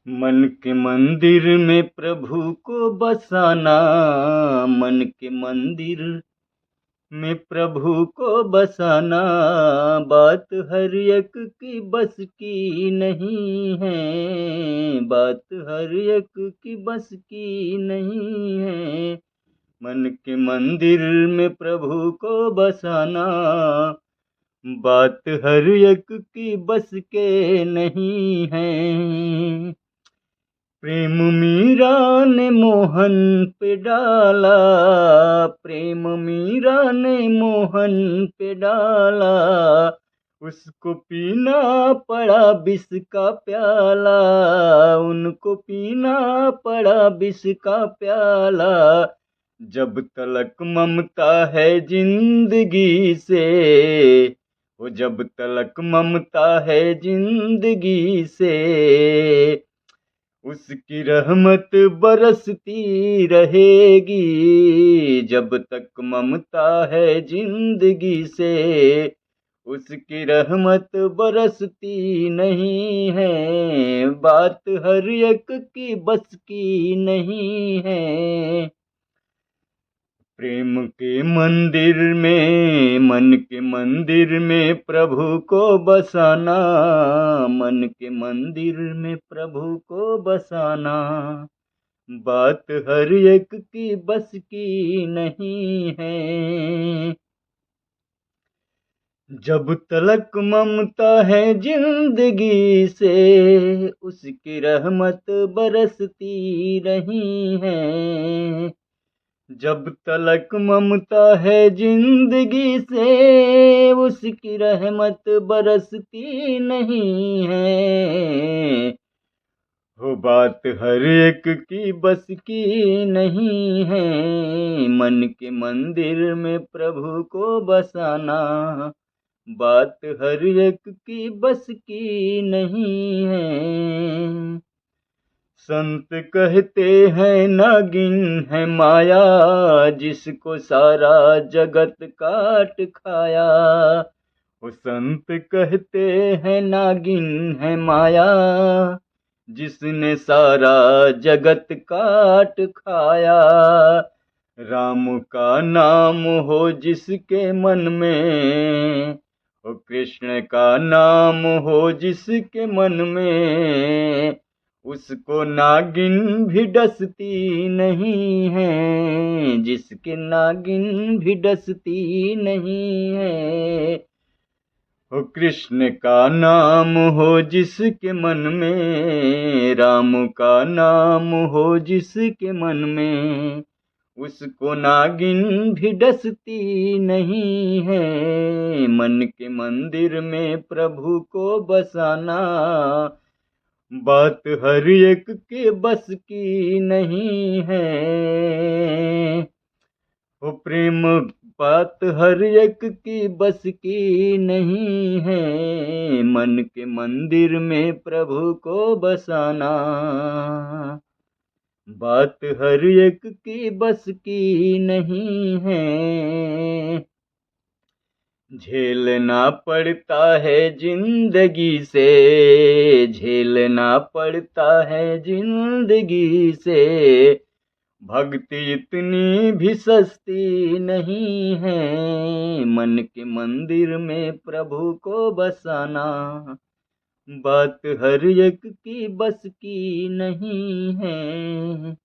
मन के मंदिर में प्रभु को बसाना, मन के मंदिर में प्रभु को बसाना, बात हर एक की बस की नहीं है, बात हर एक की बस की नहीं है। मन के मंदिर में प्रभु को बसाना, बात हर एक की बस के नहीं है। प्रेम मीरा ने मोहन पे डाला, प्रेम मीरा ने मोहन पे डाला, उसको पीना पड़ा विष का प्याला, उनको पीना पड़ा विष का प्याला। जब तलक ममता है जिंदगी से, वो जब तलक ममता है जिंदगी से, उसकी रहमत बरसती रहेगी। जब तक ममता है जिंदगी से, उसकी रहमत बरसती नहीं है, बात हर एक की बस की नहीं है। प्रेम के मंदिर में, मन के मंदिर में प्रभु को बसाना, मन के मंदिर में प्रभु को बसाना, बात हर एक की बस की नहीं है। जब तलक ममता है जिंदगी से, उसकी रहमत बरसती रही है। जब तलक ममता है जिंदगी से, उसकी रहमत बरसती नहीं है, हो बात हर एक की बस की नहीं है। मन के मंदिर में प्रभु को बसाना, बात हर एक की बस की नहीं है। संत कहते हैं नागिन है माया, जिसको सारा जगत काट खाया। वो संत कहते हैं नागिन है माया, जिसने सारा जगत काट खाया। राम का नाम हो जिसके मन में, ओ कृष्ण का नाम हो जिसके मन में, उसको नागिन भी डसती नहीं है, जिसके नागिन भी डसती नहीं है। ओ कृष्ण का नाम हो जिसके मन में, राम का नाम हो जिसके मन में, उसको नागिन भी डसती नहीं है। मन के मंदिर में प्रभु को बसाना, बात हर एक के बस की नहीं है। वो प्रेम बात हर एक की बस की नहीं है। मन के मंदिर में प्रभु को बसाना, बात हर एक की बस की नहीं है। झेलना पड़ता है जिंदगी से, झेलना पड़ता है जिंदगी से, भक्ति इतनी भी सस्ती नहीं है। मन के मंदिर में प्रभु को बसाना, बात हर एक की बस की नहीं है।